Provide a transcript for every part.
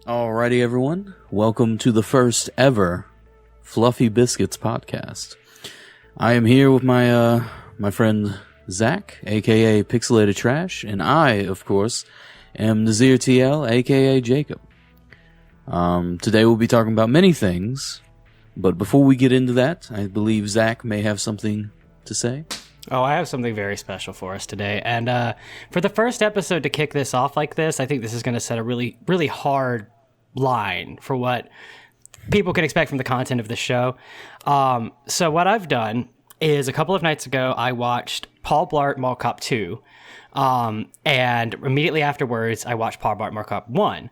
Alrighty, everyone. Welcome to the first ever Fluffy Biscuits podcast. I am here with my friend Zach, aka Pixelated Trash, and I, of course, am Nazir TL, aka Jacob. Today we'll be talking about many things, but before we get into that, I believe Zach may have something to say. Oh, I have something very special for us today. And for the first episode to kick this off like this, I think this is going to set a really, really hard line for what people can expect from the content of the show. So what I've done is a couple of nights ago, I watched Paul Blart Mall Cop 2. And immediately afterwards, I watched Paul Blart Mall Cop 1.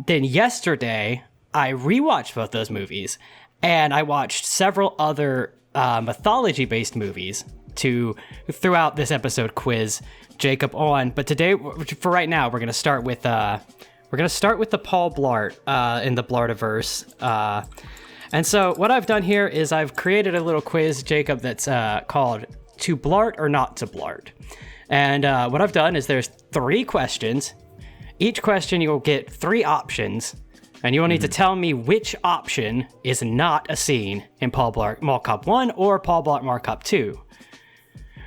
Then yesterday, I rewatched both those movies, and I watched several other mythology-based movies to throughout this episode quiz Jacob on. But today, for right now, we're gonna start with the Paul Blart in the Blartiverse. And so what I've done here is I've created a little quiz, Jacob, that's called "To Blart or Not to Blart." And what I've done is there's 3 questions. Each question you'll get 3 options. And you will need to tell me which option is not a scene in Paul Blart Mall Cop 1 or Paul Blart Mall Cop 2.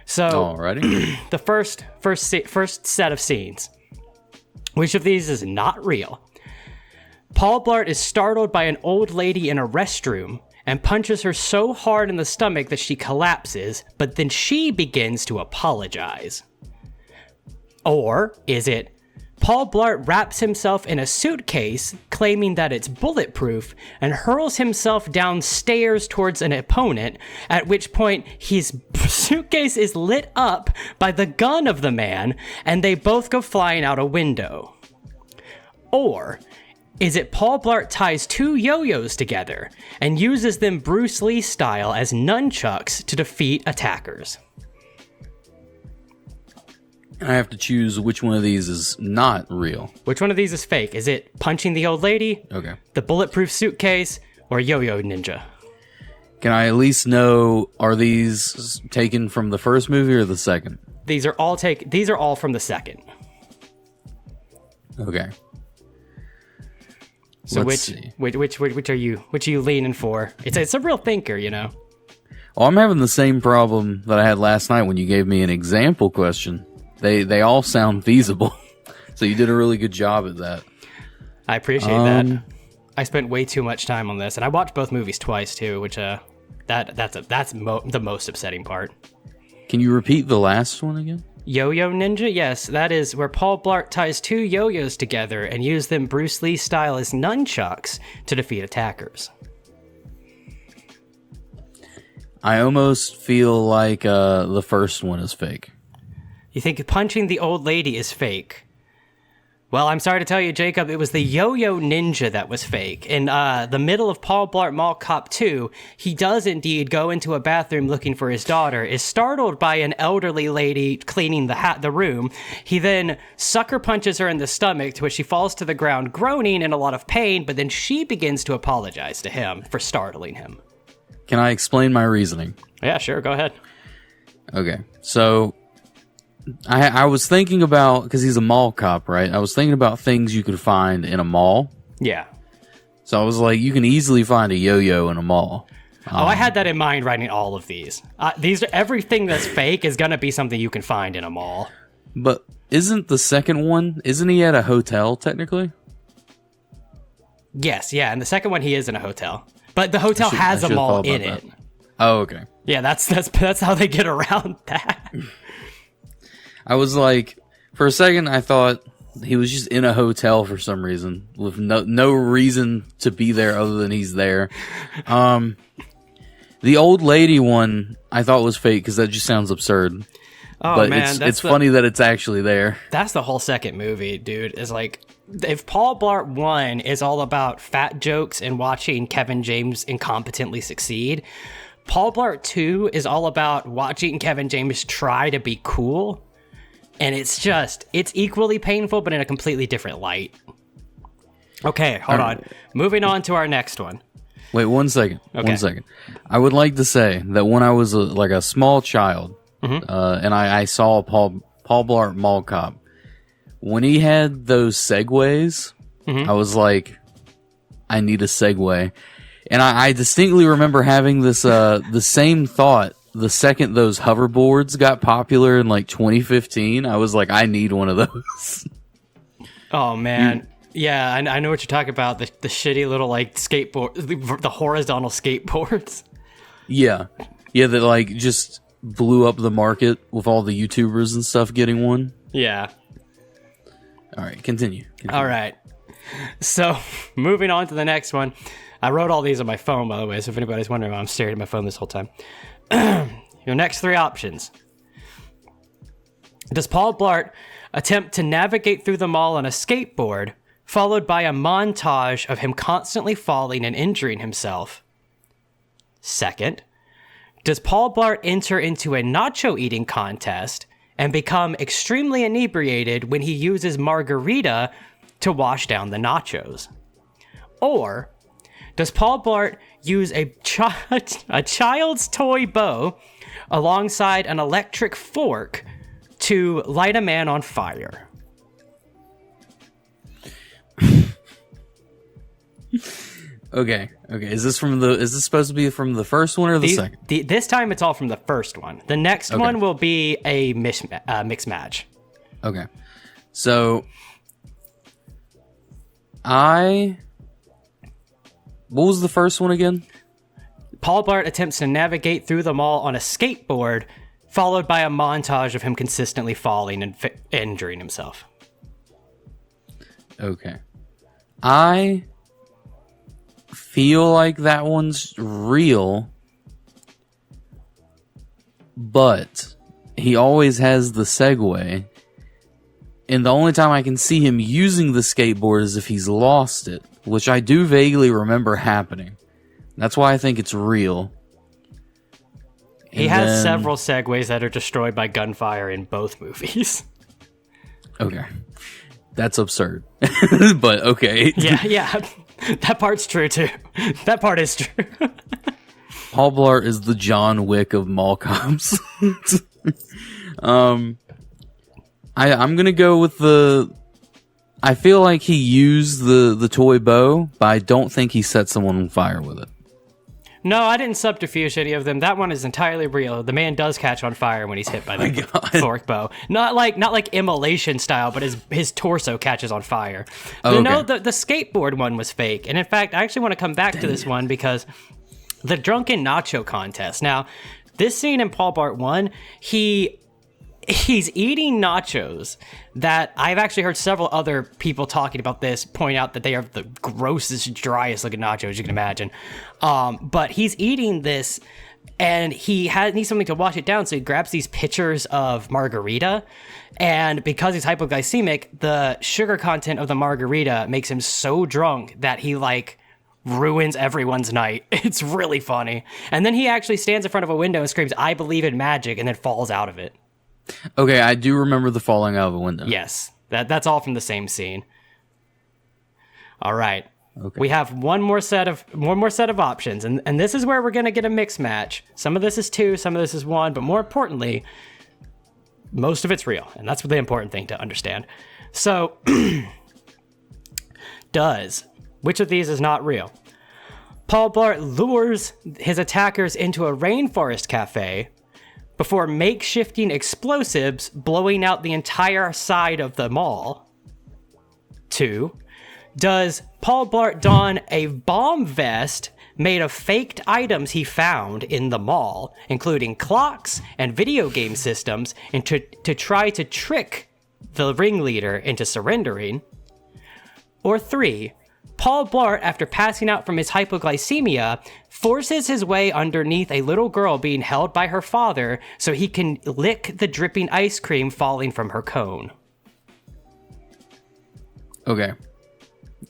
So, Alrighty. the first set of scenes. Which of these is not real? Paul Blart is startled by an old lady in a restroom and punches her so hard in the stomach that she collapses, but then she begins to apologize. Or is it Paul Blart wraps himself in a suitcase, claiming that it's bulletproof, and hurls himself downstairs towards an opponent, at which point his suitcase is lit up by the gun of the man, and they both go flying out a window? Or is it Paul Blart ties 2 yo-yos together and uses them Bruce Lee style as nunchucks to defeat attackers? I have to choose which one of these is not real. Which one of these is fake? Is it punching the old lady, Okay. the bulletproof suitcase, or yo-yo ninja? Can I at least know, are these taken from the first movie or the second? These are all from the second. Okay. So Let's see. which are you leaning for? It's a real thinker, you know. Well, I'm having the same problem that I had last night when you gave me an example question. They all sound feasible. So you did a really good job at that. I appreciate that. I spent way too much time on this, and I watched both movies twice too, which that's the most upsetting part. Can you repeat the last one again? Yo-yo ninja? Yes, that is where Paul Blart ties 2 yo-yos together and uses them Bruce Lee style as nunchucks to defeat attackers. I almost feel like the first one is fake. You think punching the old lady is fake? Well, I'm sorry to tell you, Jacob, it was the yo-yo ninja that was fake. In the middle of Paul Blart Mall Cop 2, he does indeed go into a bathroom looking for his daughter, is startled by an elderly lady cleaning the room. He then sucker punches her in the stomach, to which she falls to the ground groaning in a lot of pain, but then she begins to apologize to him for startling him. Can I explain my reasoning? Yeah, sure, go ahead. Okay, so I was thinking about, because he's a mall cop, right? I was thinking about things you could find in a mall. Yeah. So I was like, you can easily find a yo-yo in a mall. I had that in mind writing all of these. Everything that's fake is going to be something you can find in a mall. But isn't the second one, isn't he at a hotel, technically? Yes, yeah, and the second one he is in a hotel. But the hotel has a mall in it. Oh, okay. Yeah, that's how they get around that. I was like, for a second, I thought he was just in a hotel for some reason, with no reason to be there other than he's there. The old lady one I thought was fake because that just sounds absurd. Oh, but man, it's funny that it's actually there. That's the whole second movie, dude. Is like, if Paul Blart 1 is all about fat jokes and watching Kevin James incompetently succeed, Paul Blart 2 is all about watching Kevin James try to be cool. And it's equally painful, but in a completely different light. Okay, hold on. Moving on to our next one. Wait, 1 second. Okay. 1 second. I would like to say that when I was a small child, and I saw Paul Blart Mall Cop, when he had those segways, I was like, I need a segue. And I distinctly remember having this the same thought the second those hoverboards got popular in like 2015. I was like, I need one of those. Oh man. Yeah, I know what you're talking about. The shitty little like skateboard, the horizontal skateboards. Yeah, that like just blew up the market with all the YouTubers and stuff getting one. Yeah. All right, continue. All right. So, moving on to the next one. I wrote all these on my phone, by the way, so if anybody's wondering why I'm staring at my phone this whole time. Your next three options. Does Paul Blart attempt to navigate through the mall on a skateboard, followed by a montage of him constantly falling and injuring himself? Second, does Paul Blart enter into a nacho eating contest and become extremely inebriated when he uses margarita to wash down the nachos? Or does Paul Blart use a child's toy bow alongside an electric fork to light a man on fire? Okay. Is this supposed to be from the first one or the second? This time it's all from the first one. The next one will be a mixed match. Okay. So what was the first one again? Paul Blart attempts to navigate through the mall on a skateboard, followed by a montage of him consistently falling and injuring himself. Okay. I feel like that one's real, but he always has the segue, and the only time I can see him using the skateboard is if he's lost it, which I do vaguely remember happening. That's why I think it's real. He has several segues that are destroyed by gunfire in both movies. Okay. That's absurd. But okay. Yeah. That part's true too. That part is true. Paul Blart is the John Wick of mall cops. I'm gonna go with I feel like he used the toy bow, but I don't think he set someone on fire with it. No, I didn't subterfuge any of them. That one is entirely real. The man does catch on fire when he's hit by the fork bow. Not like immolation style, but his torso catches on fire. Oh, no, the skateboard one was fake. And in fact, I actually want to come back to this one because the drunken nacho contest. Now, this scene in Paul Blart 1, he's eating nachos that I've actually heard several other people talking about this point out that they are the grossest, driest looking nachos you can imagine. But he's eating this and he needs something to wash it down. So he grabs these pitchers of margarita, and because he's hypoglycemic, the sugar content of the margarita makes him so drunk that he ruins everyone's night. It's really funny. And then he actually stands in front of a window and screams, "I believe in magic," and then falls out of it. Okay, I do remember the falling out of a window. Yes, that's all from the same scene. All right. Okay. We have one more set of options, and this is where we're going to get a mix match. Some of this is 2, some of this is 1, but more importantly, most of it's real, and that's the important thing to understand. So, which of these is not real? Paul Blart lures his attackers into a rainforest cafe before makeshifting explosives blowing out the entire side of the mall. 2, does Paul Blart don a bomb vest made of faked items he found in the mall, including clocks and video game systems, and to try to trick the ringleader into surrendering? Or 3, Paul Blart, after passing out from his hypoglycemia, forces his way underneath a little girl being held by her father so he can lick the dripping ice cream falling from her cone. Okay.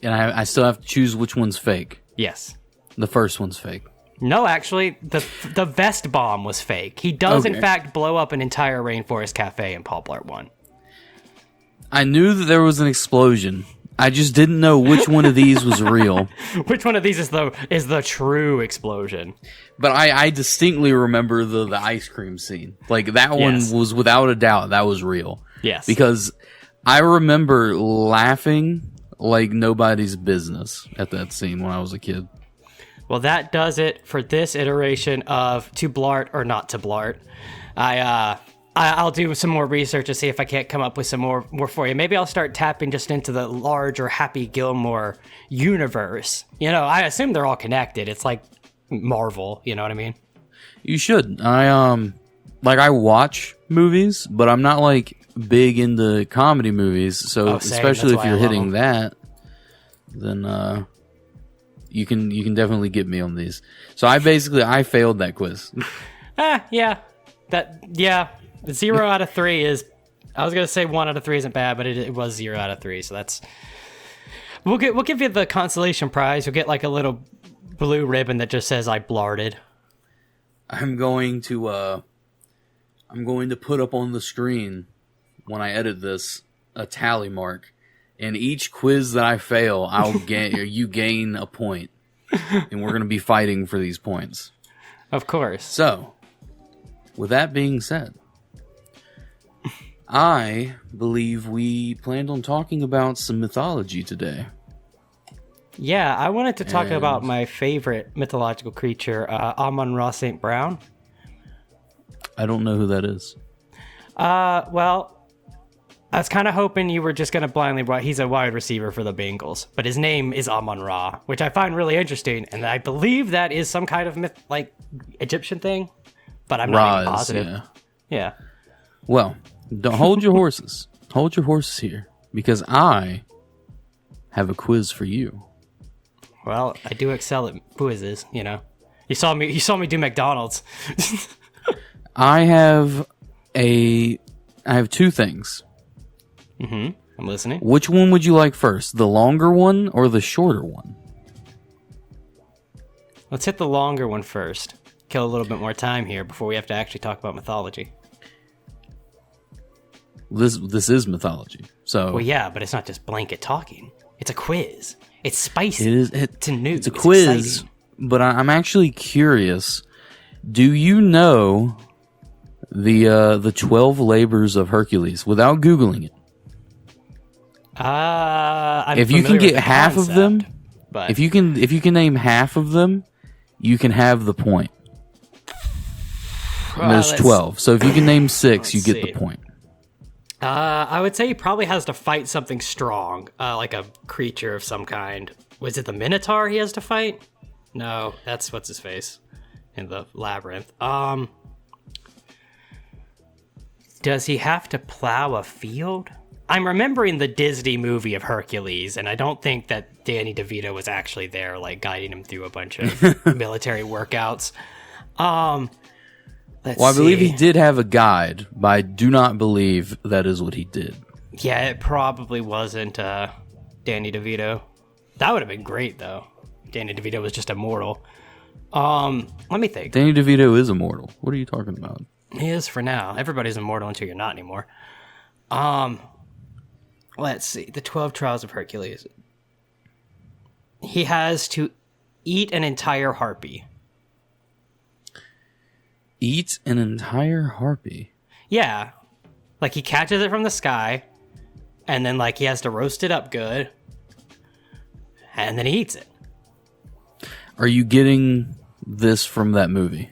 And I still have to choose which one's fake. Yes. The first one's fake. No, actually, the vest bomb was fake. He does, in fact, blow up an entire rainforest cafe in Paul Blart 1. I knew that there was an explosion. I just didn't know which one of these was real. Which one of these is the true explosion? But I distinctly remember the ice cream scene. That one was without a doubt, that was real. Yes. Because I remember laughing like nobody's business at that scene when I was a kid. Well, that does it for this iteration of To Blart or Not to Blart. I'll do some more research to see if I can't come up with some more for you. Maybe I'll start tapping just into the larger Happy Gilmore universe. You know, I assume they're all connected. It's like Marvel, you know what I mean? You should. I watch movies, but I'm not like big into comedy movies. So especially if you're hitting that, then you can definitely get me on these. So I failed that quiz. Yeah. Yeah. 0 out of 3 is, I was going to say 1 out of 3 isn't bad, but it was 0 out of 3. So that's, we'll give you the consolation prize. You'll get like a little blue ribbon that just says I blarted. I'm going to put up on the screen when I edit this a tally mark, and each quiz that I fail, you gain a point, and we're going to be fighting for these points. Of course. So, with that being said, I believe we planned on talking about some mythology today. Yeah, I wanted to talk about my favorite mythological creature, Amon-Ra St. Brown. I don't know who that is. Well, I was kind of hoping you were just going to blindly write he's a wide receiver for the Bengals, but his name is Amon-Ra, which I find really interesting, and I believe that is some kind of myth, like Egyptian thing, but I'm not even positive. Yeah. Well, don't hold your horses. Hold your horses here, because I have a quiz for you. Well, I do excel at quizzes, you know. You saw me do McDonald's. I have 2 things. Mm-hmm. I'm listening. Which one would you like first? The longer one or the shorter one? Let's hit the longer one first. Kill a little bit more time here before we have to actually talk about mythology. This is mythology. So well, yeah, but it's not just blanket talking. It's a quiz. It's spicy. It's new. It's a quiz, exciting. But I'm actually curious. Do you know the 12 labors of Hercules without Googling it? If you can get half concept, of them, but if you can name half of them, you can have the point. And there's 12. So if you can name 6, you get the point. I would say he probably has to fight something strong, like a creature of some kind. Was it the Minotaur he has to fight? No, that's what's his face in the labyrinth. Does he have to plow a field? I'm remembering the Disney movie of Hercules, and I don't think that Danny DeVito was actually there, like guiding him through a bunch of military workouts. I believe he did have a guide, but I do not believe that is what he did. Yeah, it probably wasn't Danny DeVito. That would have been great, though. Danny DeVito was just immortal. Let me think. Danny DeVito is immortal. What are you talking about? He is for now. Everybody's immortal until you're not anymore. Let's see. The 12 Trials of Hercules. He has to eat an entire harpy. Eat an entire harpy? Yeah. Like, he catches it from the sky, and then, like, he has to roast it up good, and then he eats it. Are you getting this from that movie?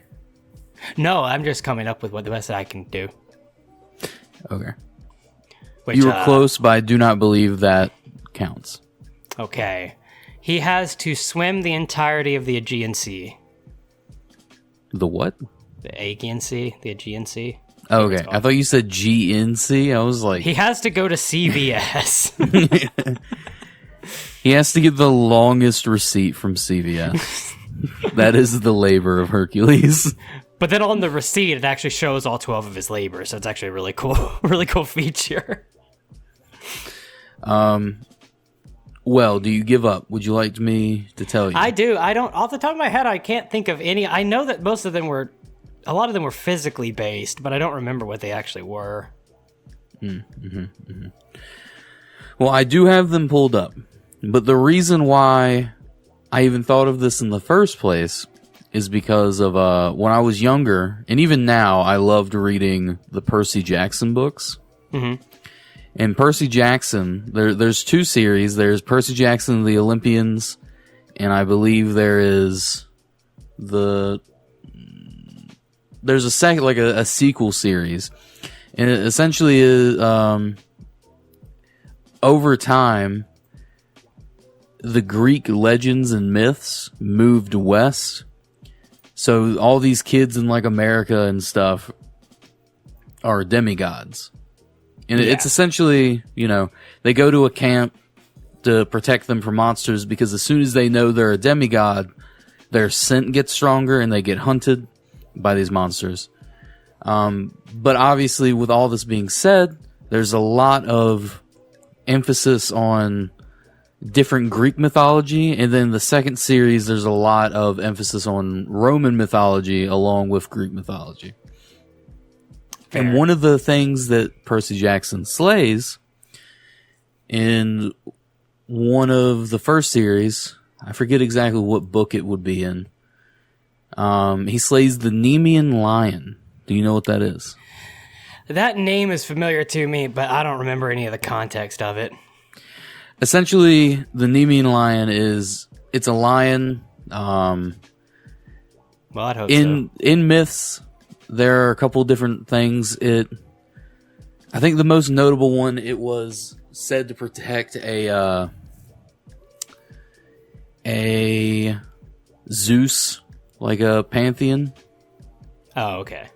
No, I'm just coming up with what the best I can do. Okay. You were close, but I do not believe that counts. Okay. He has to swim the entirety of the Aegean Sea. The what? The Aegean Sea. The Aegean Sea. Okay. I thought you said GNC. I was like... He has to go to CVS. He has to get the longest receipt from CVS. That is the labor of Hercules. But then on the receipt, it actually shows all 12 of his labors, so it's actually a really cool feature. Well, do you give up? Would you like me to tell you? I do. I don't, off the top of my head, I can't think of any. I know that a lot of them were physically based, but I don't remember what they actually were. Well, I do have them pulled up, but the reason why I even thought of this in the first place is because of when I was younger, and even now, I loved reading the Percy Jackson books. Mm-hmm. And Percy Jackson, there's 2 series. There's Percy Jackson and the Olympians, and I believe there's a second, like a sequel series. And it essentially is, over time, the Greek legends and myths moved west. So all these kids in like America and stuff are demigods. And it's essentially, they go to a camp to protect them from monsters because as soon as they know they're a demigod, their scent gets stronger and they get hunted by these monsters. But obviously, with all this being said, there's a lot of emphasis on different Greek mythology, and then the second series, there's a lot of emphasis on Roman mythology along with Greek mythology. Fair. And one of the things that Percy Jackson slays in one of the first series, I forget exactly what book it would be in, he slays the Nemean lion. Do you know what that is? That name is familiar to me, but I don't remember any of the context of it. Essentially, the Nemean lion it's a lion. Well, I'd hope so. In myths, there are a couple different things. I think the most notable one, it was said to protect a Zeus, like a pantheon. Oh, okay.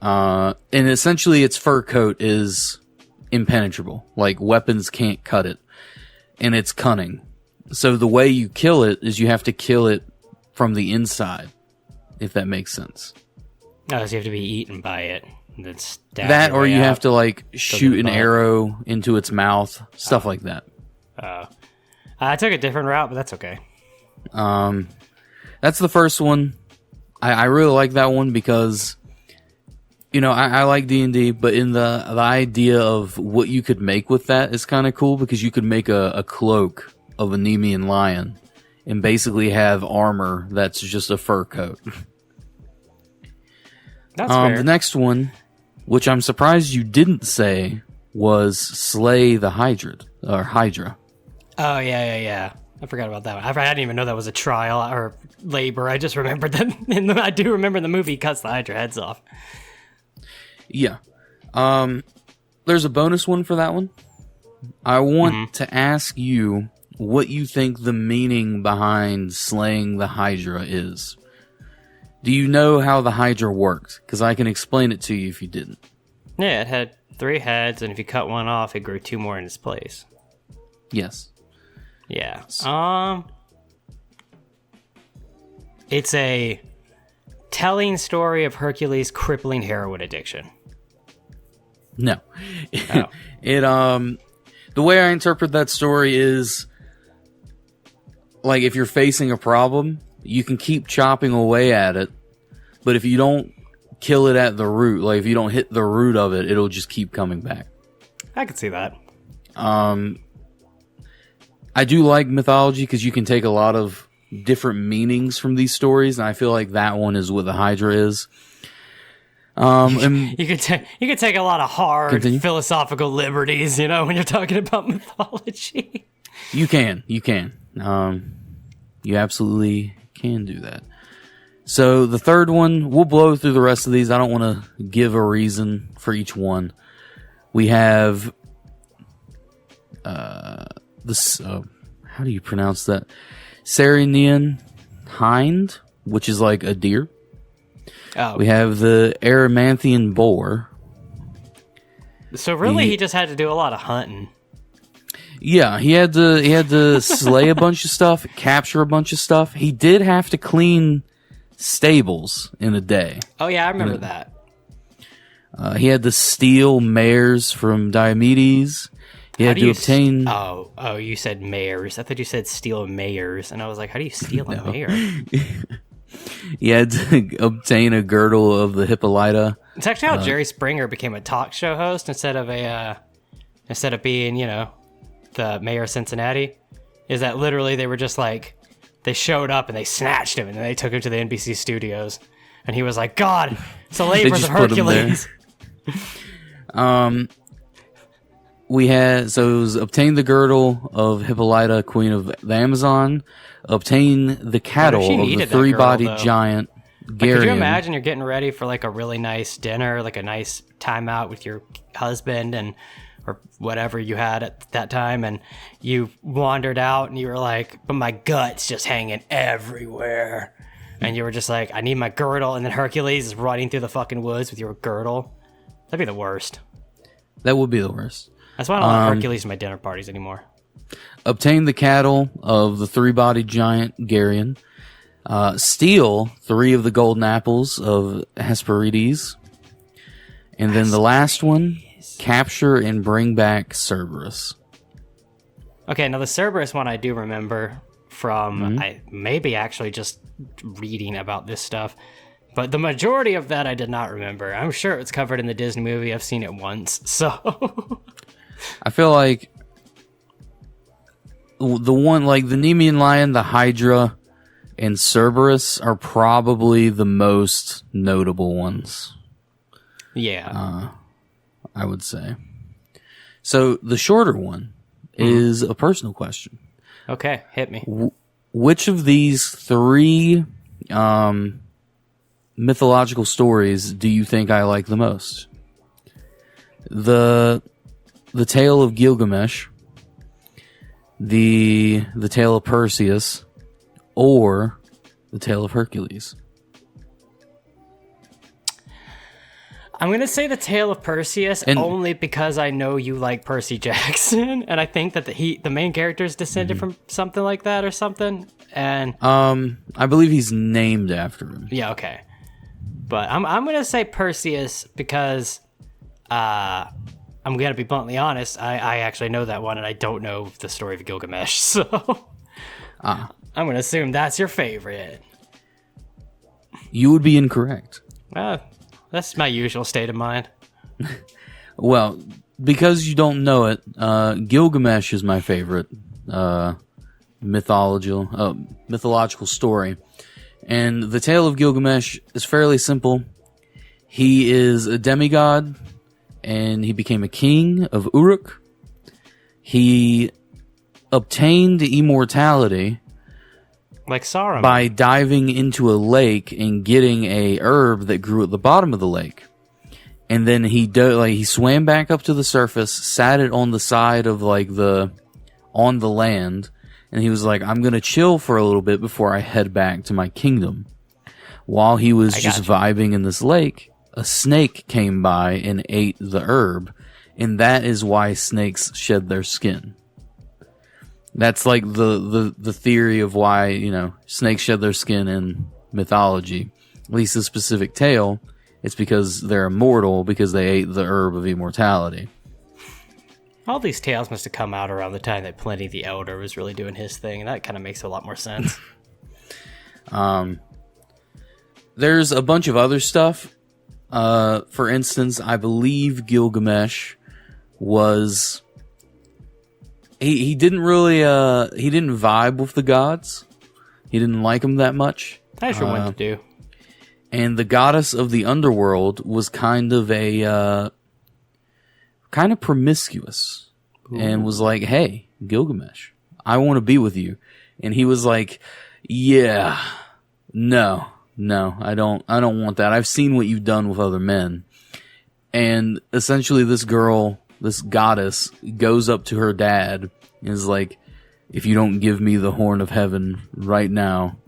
And essentially its fur coat is impenetrable. Like, weapons can't cut it. And it's cunning. So the way you kill it is you have to kill it from the inside, if that makes sense. Oh, so you have to be eaten by it. That, or you have to, like, shoot an arrow into its mouth. Stuff like that. Oh. I took a different route, but that's okay. That's the first one. I really like that one because... I like D&D, but in the idea of what you could make with that is kind of cool because you could make a cloak of a Nemean lion and basically have armor that's just a fur coat. That's fair. The next one, which I'm surprised you didn't say, was slay the Hydra. Oh, yeah. I forgot about that one. I didn't even know that was a trial or labor. I just remembered that. I do remember in the movie he cuts the Hydra heads off. Yeah. There's a bonus one for that one. I want to ask you what you think the meaning behind slaying the Hydra is. Do you know how the Hydra worked? Because I can explain it to you if you didn't. Yeah, it had 3 heads, and if you cut one off, it grew 2 more in its place. Yes. Yeah. It's a telling story of Hercules' crippling heroin addiction. No. Oh. The way I interpret that story is, like, if you're facing a problem, you can keep chopping away at it, but if you don't kill it at the root, like, if you don't hit the root of it, it'll just keep coming back. I can see that. I do like mythology because you can take a lot of different meanings from these stories, and I feel like that one is what the Hydra is. And you could take a lot of hard philosophical liberties, when you're talking about mythology. You can. You absolutely can do that. So the third one, we'll blow through the rest of these. I don't want to give a reason for each one. We have this. How do you pronounce that? Ceryneian hind, which is like a deer. Oh. We have the Erymanthian boar. So really, he just had to do a lot of hunting. Yeah, he had to slay a bunch of stuff, capture a bunch of stuff. He did have to clean stables in a day. Oh yeah, I remember that. He had to steal mares from Diomedes. He had to obtain... Oh, you said mares. I thought you said steal mares. And I was like, how do you steal a mare? He had to obtain a girdle of the Hippolyta. It's actually how Jerry Springer became a talk show host instead of being, the mayor of Cincinnati. Is that literally they were just like, they showed up and they snatched him and then they took him to the NBC studios. And he was like, God, it's the labors of Hercules. we had, so it was obtain the girdle of Hippolyta, queen of the Amazon, obtain the cattle of the three-bodied giant Geryon. Like, could you imagine you're getting ready for like a really nice dinner, like a nice time out with your husband and or whatever you had at that time, and you wandered out and you were like, but my gut's just hanging everywhere. And you were just like, I need my girdle, and then Hercules is running through the fucking woods with your girdle. That'd be the worst. That would be the worst. That's why I don't like Hercules in my dinner parties anymore. Obtain the cattle of the three-bodied giant Geryon. Steal 3 of the golden apples of Hesperides. And then the last one, capture and bring back Cerberus. Okay, now the Cerberus one I do remember from maybe actually just reading about this stuff. But the majority of that I did not remember. I'm sure it's covered in the Disney movie. I've seen it once, so... I feel like the one, like the Nemean Lion, the Hydra, and Cerberus are probably the most notable ones. Yeah. I would say. So the shorter one is a personal question. Okay, hit me. Which of these 3 mythological stories do you think I like the most? The Tale of Gilgamesh, the Tale of Perseus, or the Tale of Hercules? I'm going to say the Tale of Perseus only because I know you like Percy Jackson, and I think that the main character is descended from something like that or something. And I believe he's named after him. Yeah, okay. But I'm going to say Perseus because I'm going to be bluntly honest. I actually know that one, and I don't know the story of Gilgamesh, so I'm going to assume that's your favorite. You would be incorrect. That's my usual state of mind. Well, because you don't know it, Gilgamesh is my favorite mythological story. And the Tale of Gilgamesh is fairly simple. He is a demigod, and he became a king of Uruk. He obtained immortality like Saruman, by diving into a lake and getting a herb that grew at the bottom of the lake. And then he swam back up to the surface, sat it on the side of on the land, and he was like, I'm going to chill for a little bit before I head back to my kingdom. While he was just vibing in this lake, a snake came by and ate the herb, and that is why snakes shed their skin. That's like the theory of why, snakes shed their skin in mythology. At least the specific tale, it's because they're immortal because they ate the herb of immortality. All these tales must have come out around the time that Pliny the Elder was really doing his thing, and that kind of makes a lot more sense. There's a bunch of other stuff. For instance, I believe Gilgamesh was... He didn't really, he didn't vibe with the gods. He didn't like them that much. I sure wanted to do. And the goddess of the underworld was kind of promiscuous. Ooh. And was like, hey, Gilgamesh, I want to be with you. And he was like, yeah, no, I don't want that. I've seen what you've done with other men. And essentially this goddess goes up to her dad and is like, if you don't give me the horn of heaven right now,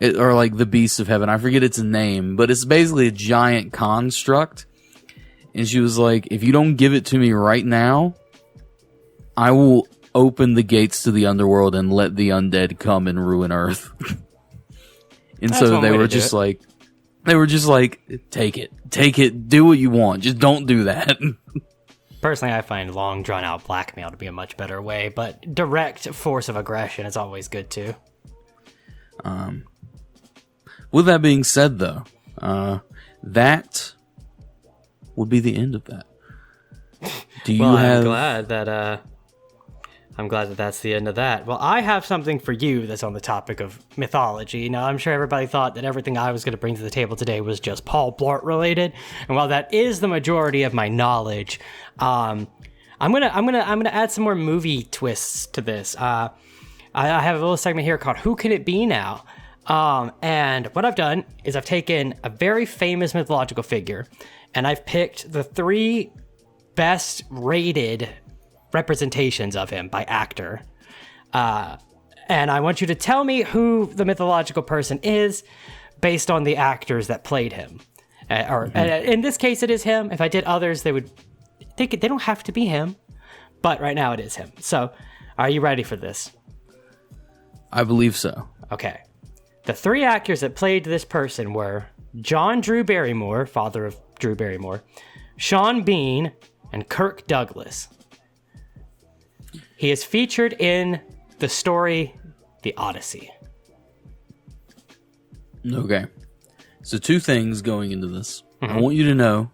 or like the beast of heaven, I forget its name, but it's basically a giant construct. And she was like, if you don't give it to me right now, I will open the gates to the underworld and let the undead come and ruin Earth. And that's so they were just like, take it, do what you want, just don't do that. Personally, I find long, drawn-out blackmail to be a much better way, but direct force of aggression is always good, too. With that being said, though, that would be the end of that. I'm glad that that's the end of that. Well, I have something for you that's on the topic of mythology. Now, I'm sure everybody thought that everything I was going to bring to the table today was just Paul Blart related. And while that is the majority of my knowledge, I'm gonna add some more movie twists to this. I have a little segment here called "Who Can It Be Now?" And what I've done is I've taken a very famous mythological figure, and I've picked the 3 best rated representations of him by actor. And I want you to tell me who the mythological person is based on the actors that played him. In this case, it is him. If I did others, they don't have to be him. But right now, it is him. So, are you ready for this? I believe so. Okay. The 3 actors that played this person were John Drew Barrymore, father of Drew Barrymore, Sean Bean, and Kirk Douglas. He is featured in the story The Odyssey. Okay. So 2 things going into this. I want you to know.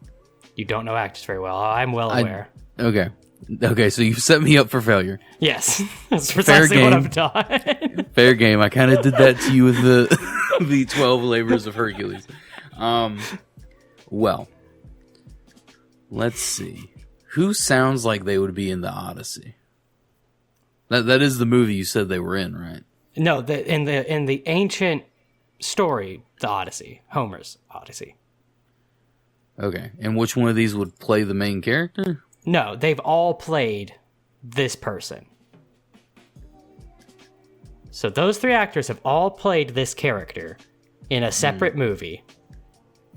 You don't know actors very well. I'm well aware. Okay, so you've set me up for failure. Yes. That's precisely what I've done. Fair game. I kind of did that to you with the 12 labors of Hercules. Well, let's see. Who sounds like they would be in the Odyssey? That is the movie you said they were in, right? No, in the ancient story, the Odyssey, Homer's Odyssey. Okay, and which one of these would play the main character? No, they've all played this person. So those 3 actors have all played this character in a separate movie.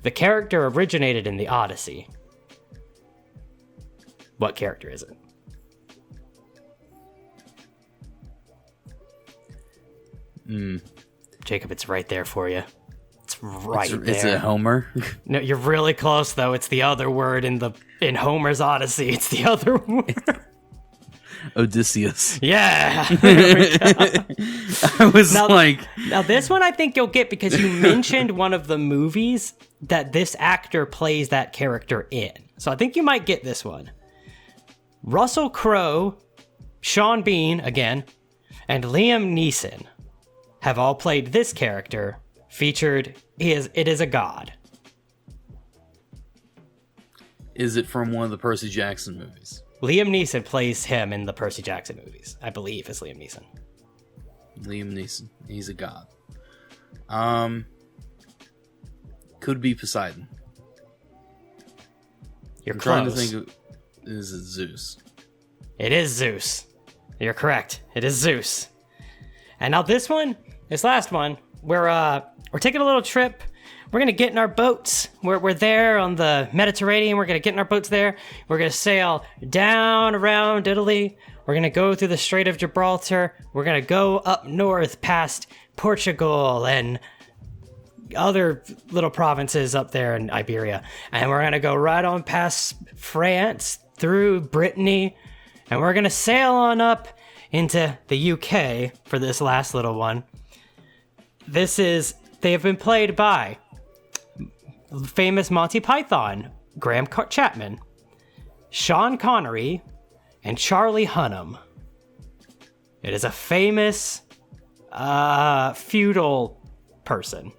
The character originated in the Odyssey. What character is it? Jacob, it's right there for you. It's right there. Is it Homer? No, you're really close though. It's the other word in Homer's Odyssey. It's the other word. Odysseus. Yeah. I was now this one I think you'll get because you mentioned one of the movies that this actor plays that character in. So I think you might get this one. Russell Crowe, Sean Bean again, and Liam Neeson have all played this character. Featured, it is a god. Is it from one of the Percy Jackson movies? Liam Neeson plays him in the Percy Jackson movies. I believe it's Liam Neeson. Liam Neeson. He's a god. Could be Poseidon. You're I'm close. trying to think of, is it Zeus? It is Zeus. You're correct. It is Zeus. And now this last one, we're taking a little trip. We're going to get in our boats. We're there on the Mediterranean. We're going to get in our boats there. We're going to sail down around Italy. We're going to go through the Strait of Gibraltar. We're going to go up north past Portugal and other little provinces up there in Iberia. And we're going to go right on past France, through Brittany. And we're going to sail on up into the UK for this last little one. They have been played by famous Monty Python, Graham Chapman, Sean Connery, and Charlie Hunnam. It is a famous feudal person.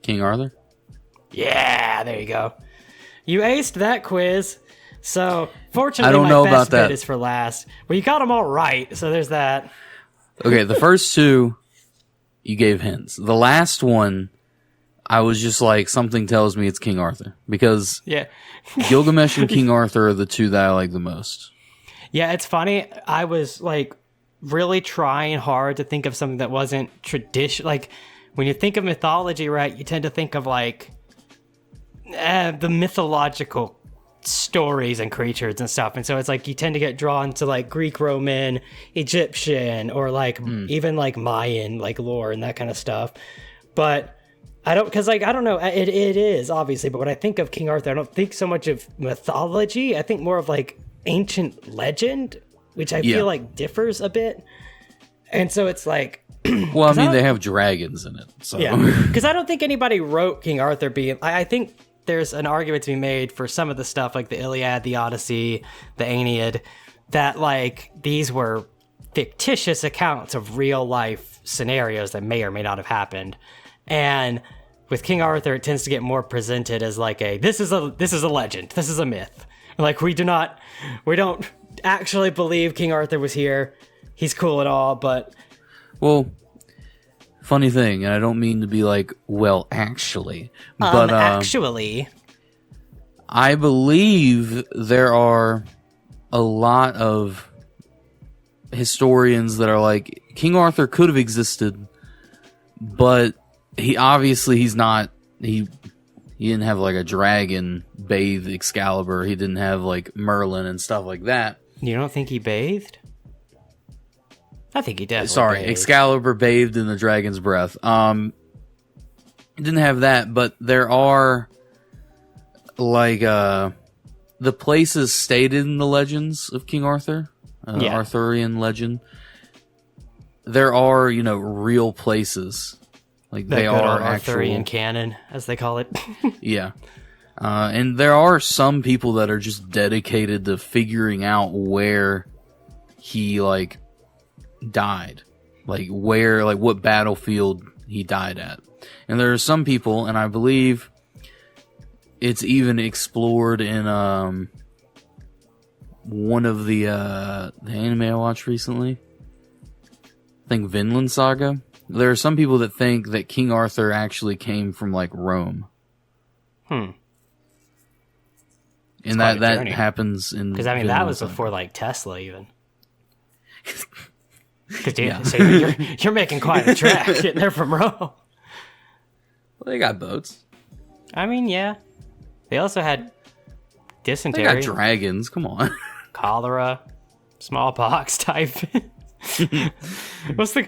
King Arthur? Yeah, there you go. You aced that quiz. So, fortunately, I don't know about that. Bit is for last. Well, you got them all right, so there's that. Okay, the first 2, you gave hints. The last one, I was just like, something tells me it's King Arthur. Because Gilgamesh and King Arthur are the 2 that I like the most. Yeah, it's funny. I was, like, really trying hard to think of something that wasn't traditional. Like, when you think of mythology, right, you tend to think of, like, the mythological stories and creatures and stuff, and so it's like you tend to get drawn to like Greek, Roman, Egyptian, or like even like Mayan like lore and that kind of stuff. But I don't know, it is obviously, but when I think of King Arthur, I don't think so much of mythology. I think more of like ancient legend, which I feel like differs a bit. And so it's like well, I mean, they have dragons in it, so yeah, because I don't think anybody wrote King Arthur being I think there's an argument to be made for some of the stuff like the Iliad, the Odyssey, the Aeneid, that like these were fictitious accounts of real life scenarios that may or may not have happened. And with King Arthur, it tends to get more presented as like this is a legend, this is a myth, Like, we don't actually believe King Arthur was here. He's cool and all, but... Well, funny thing, and I don't mean to be like, well, actually. But actually... I believe there are a lot of historians that are like, King Arthur could have existed, but he's not... He didn't have like a dragon bathe Excalibur. He didn't have like Merlin and stuff like that. You don't think he bathed? I think he definitely bathed. Excalibur bathed in the dragon's breath. He didn't have that, but there are like the places stated in the legends of King Arthur, Arthurian legend. There are, real places. Like that they are Arthurian actual canon, as they call it. Yeah. And there are some people that are just dedicated to figuring out where he, died. What battlefield he died at. And there are some people, and I believe it's even explored in one of the anime I watched recently. I think Vinland Saga. There are some people that think that King Arthur actually came from, Rome. And that happens in... Because, that was before, Tesla, even. Because so you're making quite a trek getting there from Rome. Well, they got boats. Yeah. They also had dysentery. They got dragons, come on. Cholera, smallpox type. What's the...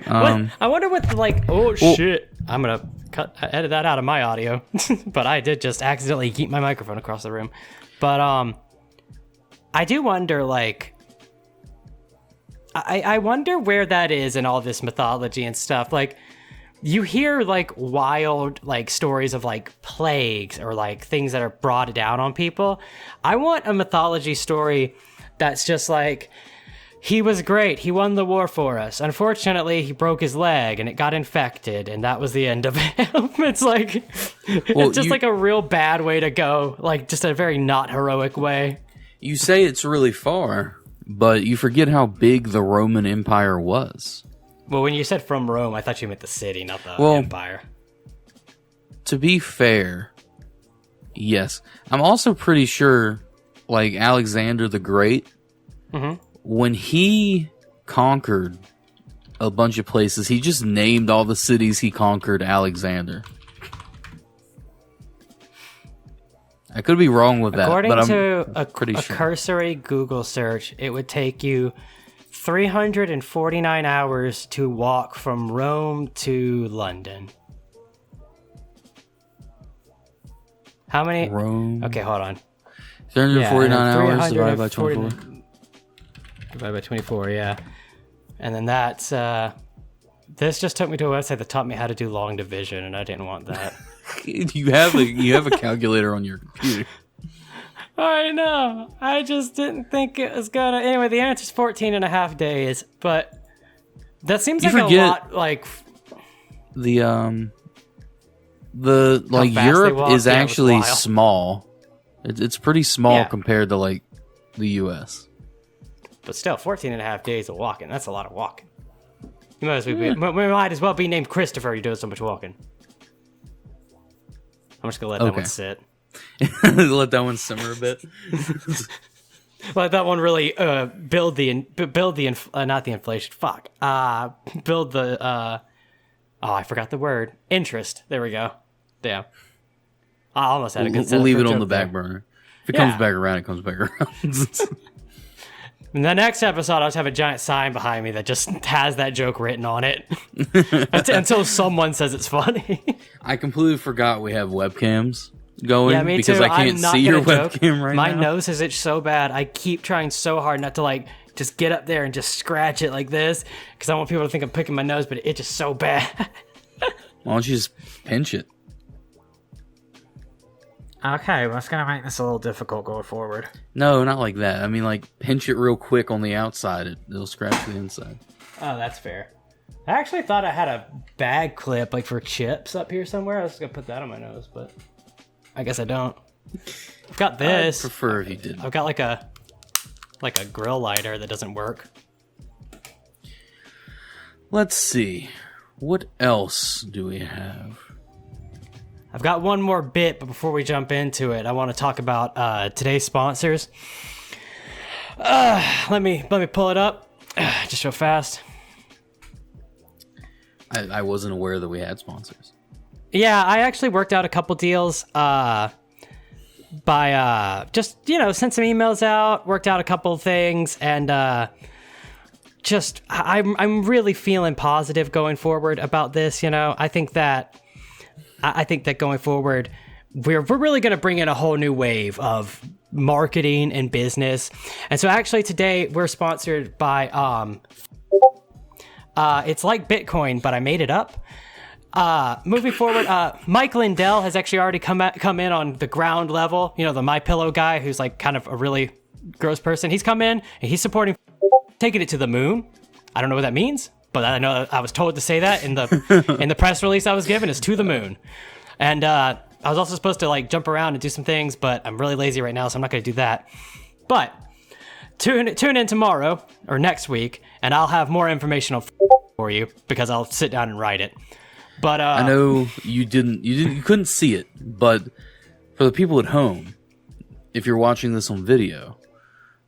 I wonder what the, shit. I'm going to edit that out of my audio. But I did just accidentally keep my microphone across the room. But, I do wonder, I wonder where that is in all this mythology and stuff. You hear, wild, stories of, plagues or, things that are brought down on people. I want a mythology story that's just, he was great. He won the war for us. Unfortunately, he broke his leg and it got infected, and that was the end of him. It's it's just a real bad way to go. Just a very not heroic way. You say it's really far, but you forget how big the Roman Empire was. Well, when you said from Rome, I thought you meant the city, not the empire. To be fair, yes. I'm also pretty sure, Alexander the Great, when he conquered a bunch of places, he just named all the cities he conquered Alexander. I could be wrong with that, According but I'm to pretty a sure. cursory Google search, it would take you 349 hours to walk from Rome to London. How many? Rome. Okay, hold on. 349 hours divided by 24. Divided by 24, yeah. And then that's... this just took me to a website that taught me how to do long division, and I didn't want that. You have a calculator on your computer. I know. I just didn't think it was gonna... Anyway, the answer's 14 and a half days, but that seems a lot, The Europe is actually small. It's pretty small compared to, the U.S. But still, 14 and a half days of walking. That's a lot of walking. You might as well be named Christopher. You're doing so much walking. I'm just gonna let that one sit. Let that one simmer a bit. Let that one really build the not the inflation. Fuck. Build the I forgot the word. Interest. There we go. Damn. I almost had a good. We'll leave it on the back burner. If it comes back around, it comes back around. In the next episode, I'll just have a giant sign behind me that just has that joke written on it. Until someone says it's funny. I completely forgot we have webcams going. Yeah, me because too. I can't see your webcam right now. My nose has itched so bad. I keep trying so hard not to just get up there and just scratch it like this. Because I want people to think I'm picking my nose, but it itches so bad. Why don't you just pinch it? Okay, well, that's going to make this a little difficult going forward. No, not like that. I mean, pinch it real quick on the outside. It'll scratch the inside. Oh, that's fair. I actually thought I had a bag clip, for chips up here somewhere. I was going to put that on my nose, but I guess I don't. I've got this. I prefer if you didn't. I've got like a grill lighter that doesn't work. Let's see. What else do we have? I've got one more bit, but before we jump into it, I want to talk about today's sponsors. Let me pull it up just real fast. I wasn't aware that we had sponsors. Yeah, I actually worked out a couple deals by just, sent some emails out, worked out a couple things, and I'm really feeling positive going forward about this. I think that going forward, we're really going to bring in a whole new wave of marketing and business. And so actually today we're sponsored by it's like Bitcoin, but I made it up. Moving forward, Mike Lindell has actually already come in on the ground level. The MyPillow guy who's like kind of a really gross person. He's come in and he's supporting taking it to the moon. I don't know what that means, but I know I was told to say that in the press release I was given is to the moon. And I was also supposed to like jump around and do some things, but I'm really lazy right now, so I'm not going to do that. But tune in tomorrow or next week, and I'll have more information for you because I'll sit down and write it. But I know you couldn't see it, but for the people at home, if you're watching this on video,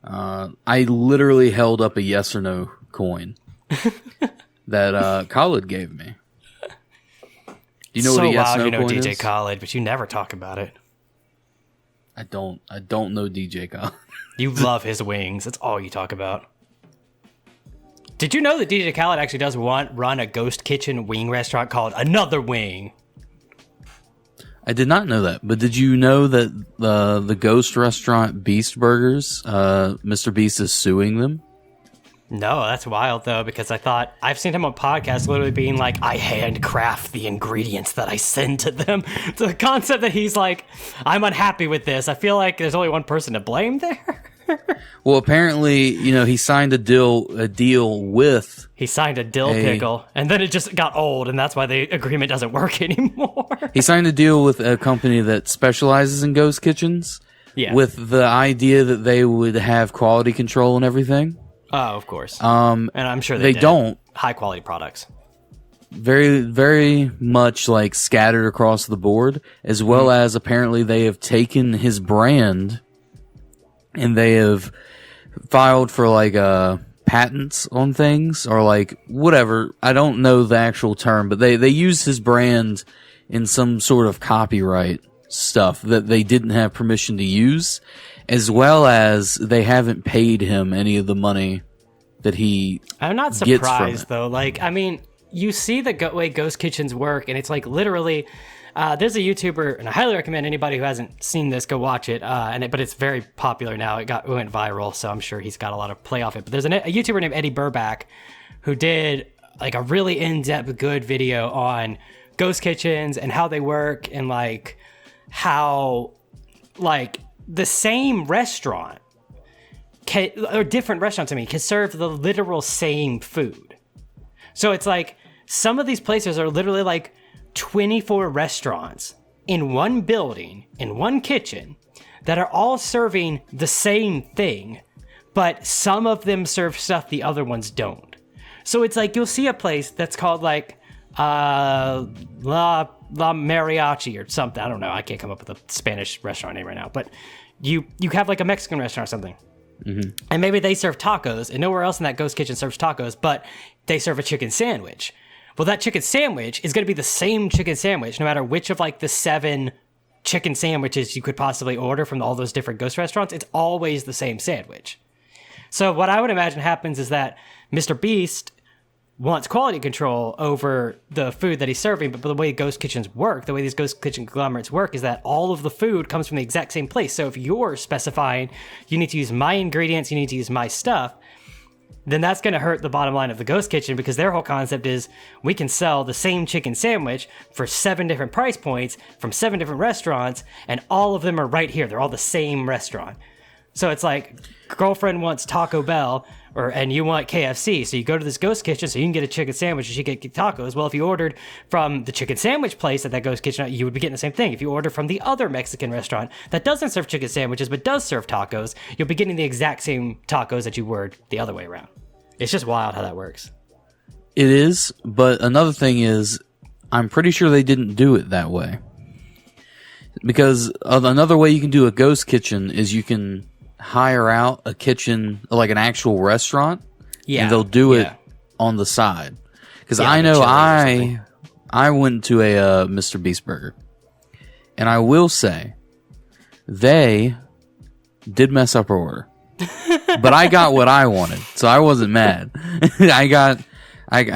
I literally held up a yes or no coin that Khalid gave me. Do you know what a yes no coin is? DJ Khalid, but you never talk about it. I don't know DJ Khalid. You love his wings. That's all you talk about. Did you know that DJ Khaled actually does run a ghost kitchen wing restaurant called Another Wing? I did not know that, but did you know that the ghost restaurant Beast Burgers, Mr. Beast is suing them? No, that's wild though, because I've seen him on podcasts literally being like, I handcraft the ingredients that I send to them. The concept that he's like, I'm unhappy with this. I feel like there's only one person to blame there. Well, apparently, he signed a deal with... He signed a dill pickle, and then it just got old, and that's why the agreement doesn't work anymore. He signed a deal with a company that specializes in ghost kitchens, with the idea that they would have quality control and everything. Oh, of course. And I'm sure they don't. High-quality products. Very, very much like scattered across the board, as well as apparently they have taken his brand... and they have filed for like patents on things or like whatever. I don't know the actual term, but they used his brand in some sort of copyright stuff that they didn't have permission to use, as well as they haven't paid him any of the money that he I'm not surprised though. Like, I mean, you see the way ghost kitchens work, and it's like literally... there's a YouTuber, and I highly recommend anybody who hasn't seen this go watch it. But it's very popular now. It went viral, so I'm sure he's got a lot of play off it. But there's a YouTuber named Eddie Burback who did like a really in-depth, good video on ghost kitchens and how they work, and like how like the same restaurant or different restaurants, can serve the literal same food. So it's like some of these places are literally like 24 restaurants in one building, in one kitchen, that are all serving the same thing, but some of them serve stuff the other ones don't. So it's like you'll see a place that's called like La Mariachi or something. I don't know. I can't come up with a Spanish restaurant name right now, but you have like a Mexican restaurant or something. Mm-hmm. And maybe they serve tacos, and nowhere else in that ghost kitchen serves tacos, but they serve a chicken sandwich. Well, that chicken sandwich is going to be the same chicken sandwich no matter which of like the 7 chicken sandwiches you could possibly order from all those different ghost restaurants. It's always the same sandwich. So what I would imagine happens is that Mr. Beast wants quality control over the food that he's serving, but the way ghost kitchens work, the way these ghost kitchen conglomerates work, is that all of the food comes from the exact same place. So if you're specifying you need to use my ingredients, you need to use my stuff, then that's going to hurt the bottom line of the ghost kitchen, because their whole concept is we can sell the same chicken sandwich for 7 different price points from 7 different restaurants, and all of them are right here. They're all the same restaurant. So it's like girlfriend wants Taco Bell and you want KFC. So you go to this ghost kitchen so you can get a chicken sandwich and she can get tacos. Well, if you ordered from the chicken sandwich place at that ghost kitchen, you would be getting the same thing. If you order from the other Mexican restaurant that doesn't serve chicken sandwiches but does serve tacos, you'll be getting the exact same tacos that you were the other way around. It's just wild how that works. It is, but another thing is, I'm pretty sure they didn't do it that way. Because another way you can do a ghost kitchen is you can hire out a kitchen, like an actual restaurant, and they'll do it on the side. Because I know I went to a Mr. Beast Burger, and I will say they did mess up our order, but I got what I wanted, so I wasn't mad. I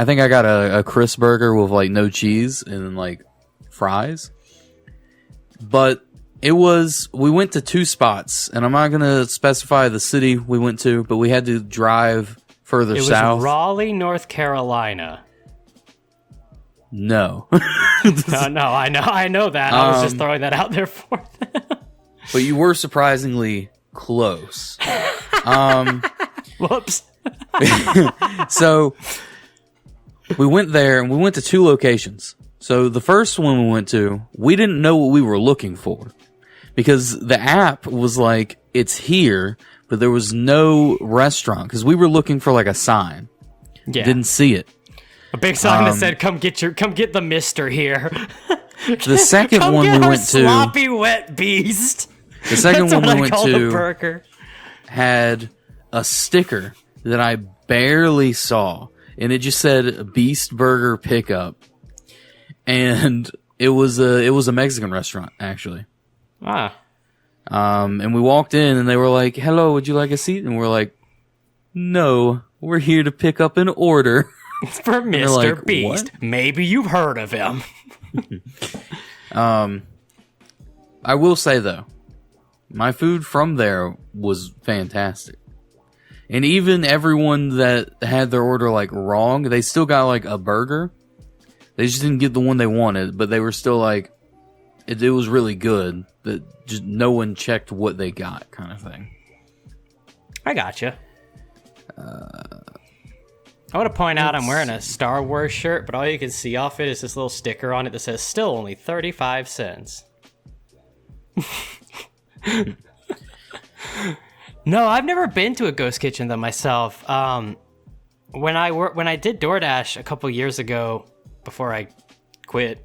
think I got a crisp burger with like no cheese and then like fries. But we went to 2 spots, and I'm not going to specify the city we went to, but we had to drive further south. It was Raleigh, North Carolina. No. No, I know that. I was just throwing that out there for them. But you were surprisingly close. Whoops. So we went there, and we went to 2 locations. So the first one we went to, we didn't know what we were looking for. Because the app was like, it's here, but there was no restaurant. Because we were looking for like a sign. Yeah. Didn't see it. A big sign that said, come get the mister here. The second one we went to, sloppy wet beast. The second one we went to had a sticker that I barely saw. And it just said Beast Burger Pickup. And it was a Mexican restaurant, actually. Ah. And we walked in, and they were like, "Hello, would you like a seat?" And we're like, "No, we're here to pick up an order." It's for Mr. Like, Beast. What? Maybe you've heard of him. I will say, though, my food from there was fantastic. And even everyone that had their order, like, wrong, they still got, like, a burger. They just didn't get the one they wanted, but they were still like, it was really good. That just no one checked what they got, kind of thing. I gotcha. I want to point out I'm wearing a Star Wars shirt, but all you can see off it is this little sticker on it that says still only 35 cents. No, I've never been to a ghost kitchen though myself. When I did DoorDash a couple years ago, before I quit,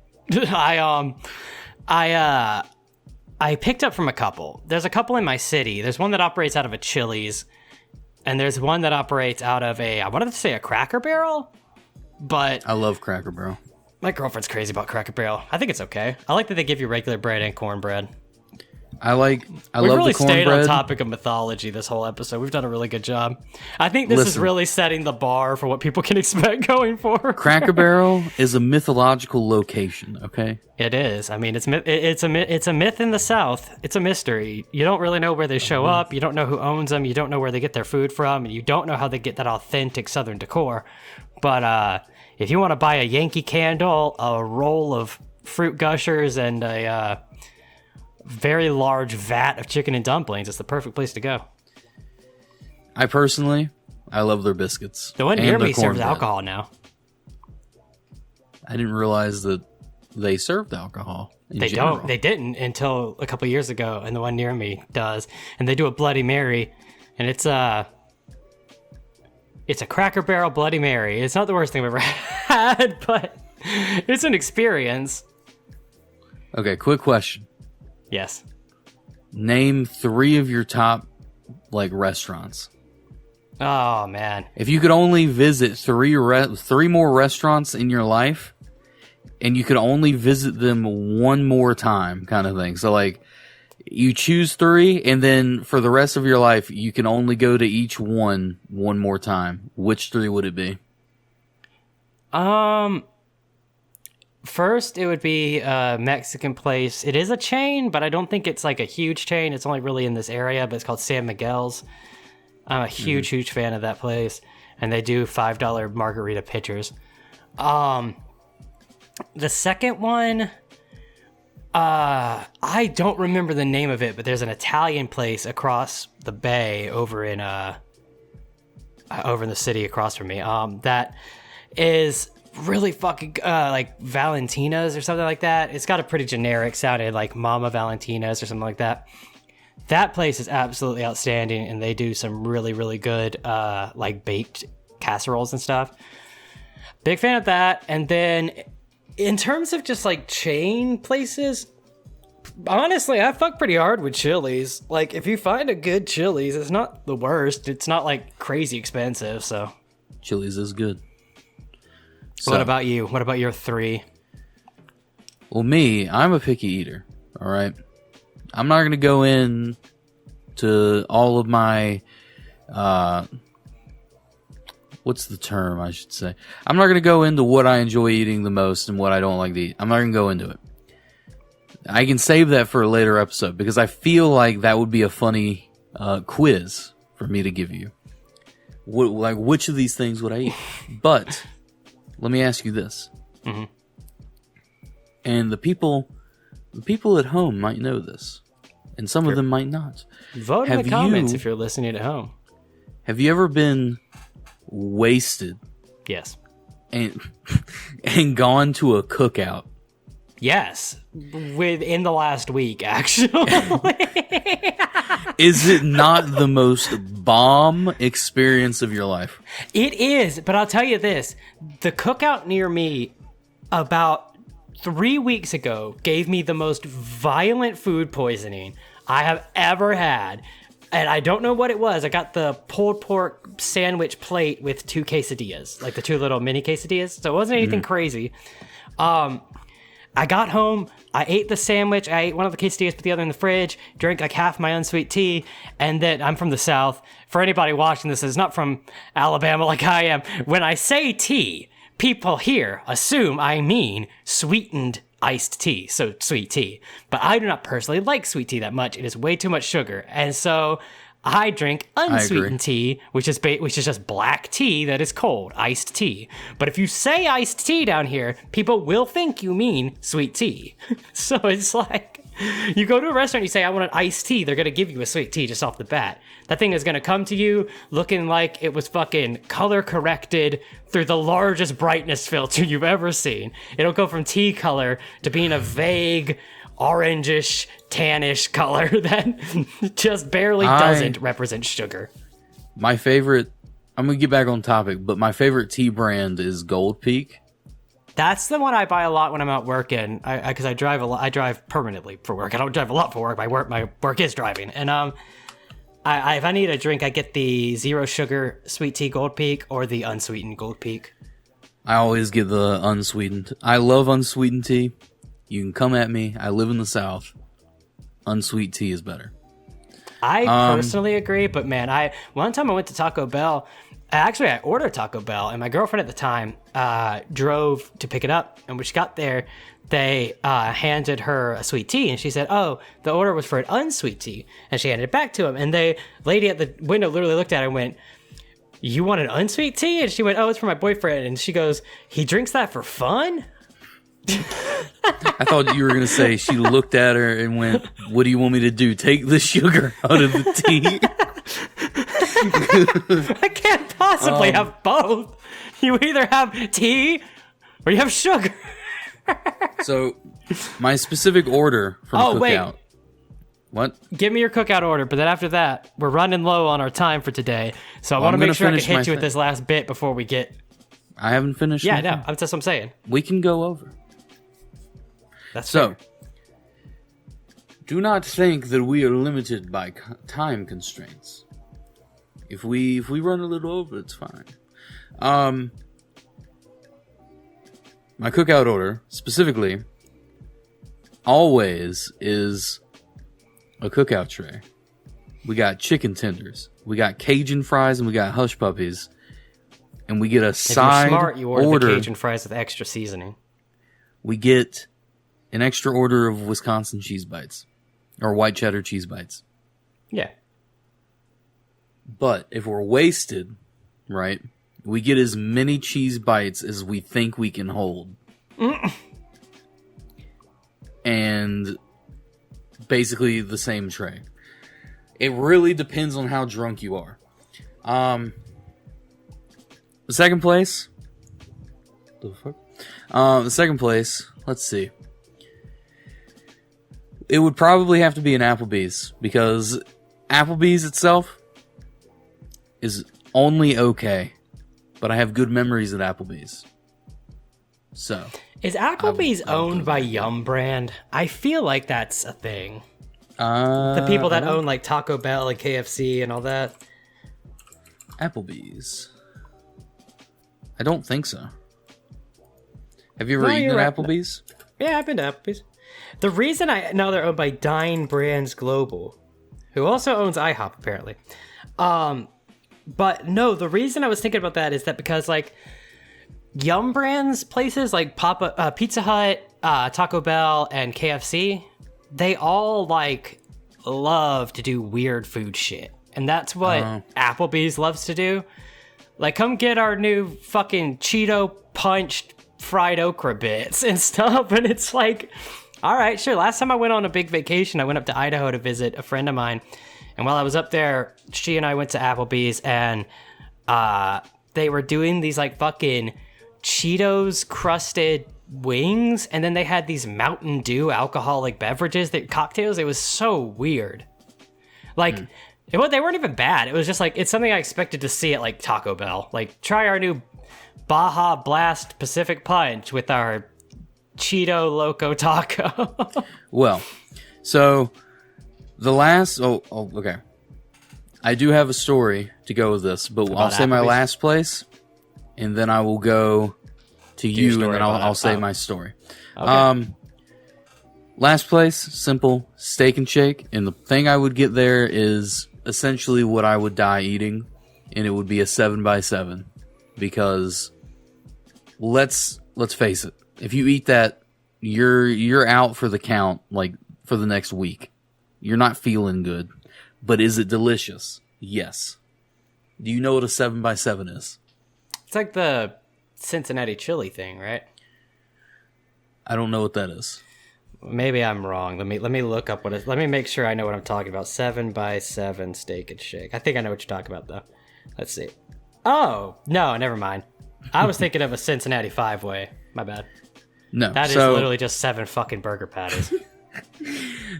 I picked up from a couple. There's a couple in my city. There's one that operates out of a Chili's, and there's one that operates out of I wanted to say a Cracker Barrel, but I love Cracker Barrel. My girlfriend's crazy about Cracker Barrel. I think it's okay. I like that they give you regular bread and cornbread. I love the cornbread. We've really stayed on topic of mythology this whole episode. We've done a really good job. I think this is really setting the bar for what people can expect going forward. Cracker Barrel is a mythological location, okay? It is. I mean, it's a myth in the South. It's a mystery. You don't really know where they show up. You don't know who owns them. You don't know where they get their food from. And you don't know how they get that authentic Southern decor. But if you want to buy a Yankee Candle, a roll of fruit gushers, and a very large vat of chicken and dumplings, it's the perfect place to go. I love their biscuits. The one near me serves alcohol now. I didn't realize that they served alcohol. They didn't until a couple years ago, and the one near me does. And they do a Bloody Mary, and it's a Cracker Barrel Bloody Mary. It's not the worst thing I've ever had, but it's an experience. Okay, quick question. Yes. Name 3 of your top, restaurants. Oh, man. If you could only visit 3 more restaurants in your life, and you could only visit them one more time, kind of thing. So, you choose 3, and then for the rest of your life, you can only go to each one more time. Which 3 would it be? First, it would be a Mexican place. It is a chain, but I don't think it's a huge chain. It's only really in this area, but it's called San Miguel's. I'm a huge fan of that place, and they do $5 margarita pitchers. The second one, I don't remember the name of it, but there's an Italian place across the bay over in the city across from me. That is really fucking like Valentina's or something like that. It's got a pretty generic sounding like Mama Valentina's or something like that. That place is absolutely outstanding, and they do some really, really good like baked casseroles and stuff. Big fan of that. And then in terms of just like chain places, honestly, I fuck pretty hard with Chili's. Like, if you find a good Chili's, it's not the worst. It's not like crazy expensive. So Chili's is good. So, what about you? What about your 3? Well, me, I'm a picky eater. All right. I'm not going to go in to all of my, what's the term I should say? I'm not going to go into what I enjoy eating the most and what I don't like to eat. I'm not going to go into it. I can save that for a later episode because I feel like that would be a funny quiz for me to give you. Like, which of these things would I eat? But let me ask you this. Mm-hmm. And the people at home might know this, and some of them might not. Vote in the comments if you're listening at home. Have you ever been wasted Yes. and gone to a cookout? Yes. Within the last week, actually. Is it not the most bomb experience of your life? It is, but I'll tell you this. The cookout near me about 3 weeks ago gave me the most violent food poisoning I have ever had. And I don't know what it was. I got the pulled pork sandwich plate with 2 quesadillas, like the 2 little mini quesadillas. So it wasn't anything crazy. I got home, I ate the sandwich, I ate one of the quesadillas, put the other in the fridge, drank like half my unsweet tea, and then I'm from the South. For anybody watching this is not from Alabama like I am, when I say tea, people here assume I mean sweetened iced tea, so sweet tea. But I do not personally like sweet tea that much. It is way too much sugar. And so I drink unsweetened tea, which is just black tea that is cold, iced tea. But if you say iced tea down here, people will think you mean sweet tea. So it's like, you go to a restaurant, you say, I want an iced tea, they're going to give you a sweet tea just off the bat. That thing is going to come to you looking like it was fucking color corrected through the largest brightness filter you've ever seen. It'll go from tea color to being a vague, orangish, tannish color that just barely doesn't represent sugar. My favorite, I'm going to get back on topic, but my favorite tea brand is Gold Peak. That's the one I buy a lot when I'm out working, because I drive a lot. I drive permanently for work. I don't drive a lot for work. My work is driving, and if I need a drink, I get the 0 sugar sweet tea Gold Peak or the unsweetened Gold Peak. I always get the unsweetened. I love unsweetened tea. You can come at me. I live in the South. Unsweet tea is better. I personally agree, but man, one time I went to Taco Bell. I ordered Taco Bell, and my girlfriend at the time drove to pick it up. And when she got there, they handed her a sweet tea, and she said, "Oh, the order was for an unsweet tea," and she handed it back to him. And the lady at the window literally looked at her and went, "You want an unsweet tea?" And she went, "Oh, it's for my boyfriend." And she goes, "He drinks that for fun?" I thought you were going to say she looked at her and went, "What do you want me to do? Take the sugar out of the tea?" I can't possibly have both. You either have tea or you have sugar. So, my specific order from Cookout. Wait. What? Give me your Cookout order, but then after that, we're running low on our time for today. So I want to make sure I can hit you with this last bit before we get... I haven't finished. Yeah, no, that's what I'm saying. We can go over. That's so. Fair. Do not think that we are limited by time constraints. If we run a little over, it's fine. My Cookout order, specifically, always is a Cookout tray. We got chicken tenders, we got Cajun fries, and we got hush puppies. And we get a side order. If you're smart, you order the Cajun fries with extra seasoning. We get an extra order of Wisconsin cheese bites. Or white cheddar cheese bites. Yeah. But if we're wasted, right, we get as many cheese bites as we think we can hold. and basically the same tray. It really depends on how drunk you are. The second place. The fuck? The second place. Let's see. It would probably have to be an Applebee's, because Applebee's itself is only okay, but I have good memories at Applebee's. So is Applebee's owned by Yum Brand? I feel like that's a thing. The people that own like Taco Bell and KFC and all that. Applebee's. I don't think so. Have you ever eaten at Applebee's? Yeah, I've been to Applebee's. The reason I know they're owned by Dine Brands Global, who also owns IHOP apparently. But no, the reason I was thinking about that is that because like Yum Brands places like Pizza Hut, Taco Bell, and KFC, they all like love to do weird food shit. And that's what Applebee's loves to do. Like, come get our new fucking Cheeto punched fried okra bits and stuff. And it's like, all right, sure. Last time I went on a big vacation, I went up to Idaho to visit a friend of mine. And while I was up there, she and I went to Applebee's, and they were doing these like fucking Cheetos crusted wings, and then they had these Mountain Dew alcoholic beverages, cocktails. It was so weird. Like, they weren't even bad. It was just like, it's something I expected to see at like Taco Bell. Like, try our new Baja Blast Pacific Punch with our Cheeto Loco Taco. Well, so the last... okay. I do have a story to go with this, but I'll say my last place, and then I will go to you, and then I'll say my story. Okay. Last place, simple, Steak and Shake, and the thing I would get there is essentially what I would die eating, and it would be a 7x7, because let's face it, if you eat that, you're out for the count, like for the next week. You're not feeling good, but is it delicious? Yes. Do you know what a 7x7 is? It's like the Cincinnati chili thing, right? I don't know what that is. Maybe I'm wrong. Let me look up what it is. Let me make sure I know what I'm talking about. 7x7 Steak and Shake. I think I know what you're talking about, though. Let's see. Oh, no, never mind. I was thinking of a Cincinnati five-way. My bad. No. That is literally just 7 fucking burger patties.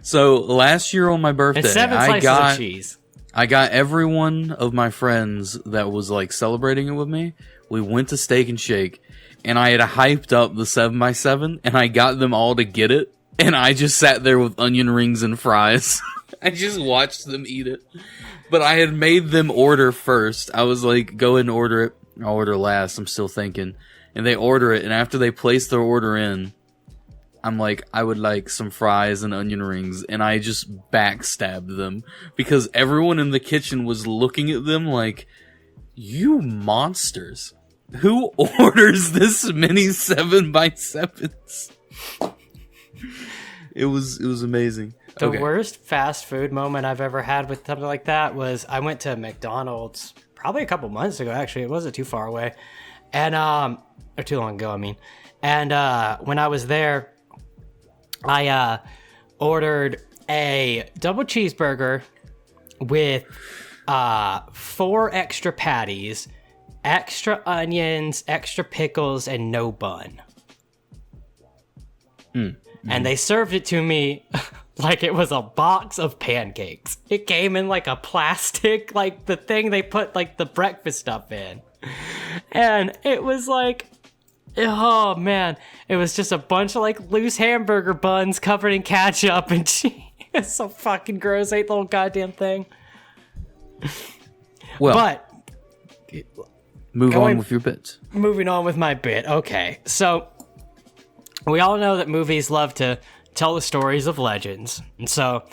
So, last year on my birthday, and 7 slices of cheese. I got every one of my friends that was, like, celebrating it with me. We went to Steak and Shake, and I had hyped up the 7x7, and I got them all to get it. And I just sat there with onion rings and fries. I just watched them eat it. But I had made them order first. I was like, go ahead and order it. I'll order last. I'm still thinking. And they order it. And after they place their order in, I'm like, I would like some fries and onion rings. And I just backstabbed them. Because everyone in the kitchen was looking at them like, you monsters. Who orders this many 7x7s? It was amazing. The worst fast food moment I've ever had with something like that was I went to McDonald's probably a couple months ago, actually. It wasn't too far away. And, or too long ago, I mean. And when I was there, I ordered a double cheeseburger with 4 extra patties, extra onions, extra pickles, and no bun. And they served it to me like it was a box of pancakes. It came in like a plastic, like the thing they put like the breakfast stuff in. And it was like, oh man, it was just a bunch of like loose hamburger buns covered in ketchup and cheese. It's so fucking gross. I ate the whole goddamn thing. Well, but move on with your bit. Moving on with my bit. Okay, so we all know that movies love to tell the stories of legends. And so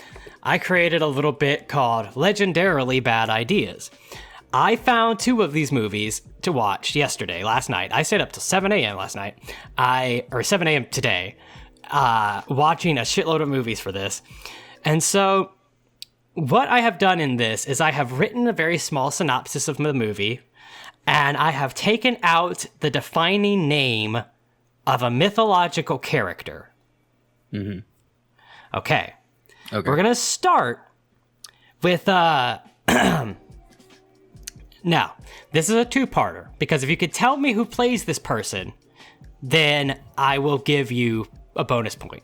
I created a little bit called Legendarily Bad Ideas. I found 2 of these movies to watch last night. I stayed up till 7 a.m. last night. Or 7 a.m. today, watching a shitload of movies for this. And so what I have done in this is I have written a very small synopsis of the movie, and I have taken out the defining name of a mythological character. Mm-hmm. Okay. Okay. We're going to start with... Now, this is a two-parter, because if you could tell me who plays this person, then I will give you a bonus point.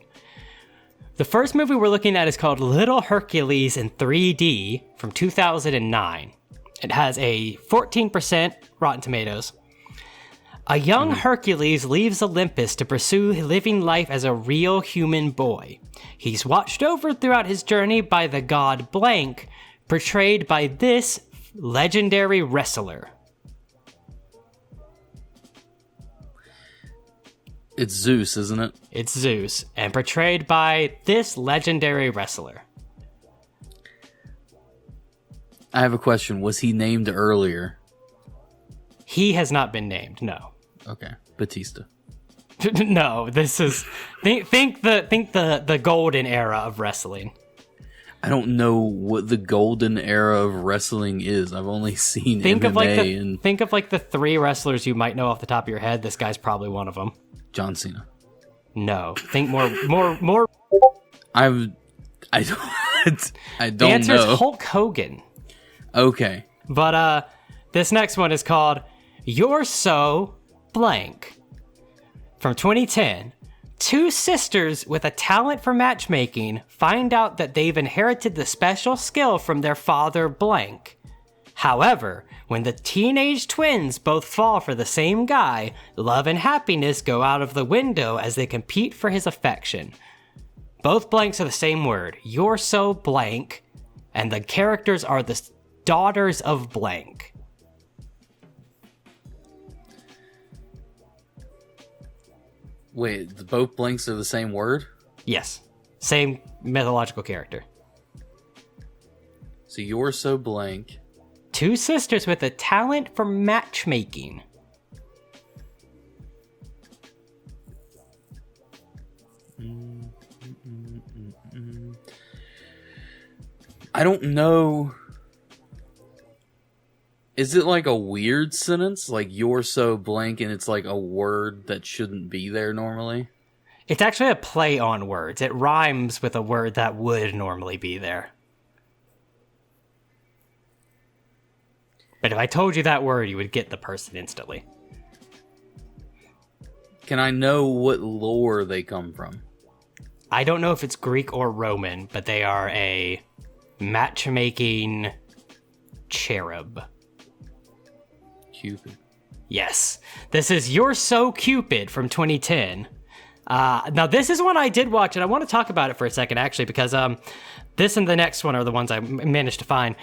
The first movie we're looking at is called Little Hercules in 3D from 2009. It has a 14% Rotten Tomatoes. A young Hercules leaves Olympus to pursue living life as a real human boy. He's watched over throughout his journey by the god Blank, portrayed by this legendary wrestler. It's Zeus, isn't it? It's Zeus, and portrayed by this legendary wrestler. I have a question. Was he named earlier? He has not been named, no. Okay. Batista. No, this is... Think the golden era of wrestling. I don't know what the golden era of wrestling is. I've only seen MMA Think of like the three wrestlers you might know off the top of your head. This guy's probably one of them. John Cena. No. Think more. I don't The answer know. is Hulk Hogan. Okay. But this next one is called You're So Blank. From 2010, two sisters with a talent for matchmaking find out that they've inherited the special skill from their father Blank. However, when the teenage twins both fall for the same guy, love and happiness go out of the window as they compete for his affection. Both blanks are the same word, You're So Blank, and the characters are the daughters of Blank. Wait, both blanks are the same word? Yes, same mythological character. So You're So Blank. Two sisters with a talent for matchmaking. I don't know. Is it like a weird sentence? Like, you're so blank, and it's like a word that shouldn't be there normally? It's actually a play on words. It rhymes with a word that would normally be there. But if I told you that word, you would get the person instantly. Can I know what lore they come from? I don't know if it's Greek or Roman, but they are a matchmaking cherub. Cupid. Yes. This is You're So Cupid from 2010. Now, this is one I did watch, and I want to talk about it for a second, actually, because this and the next one are the ones I managed to find.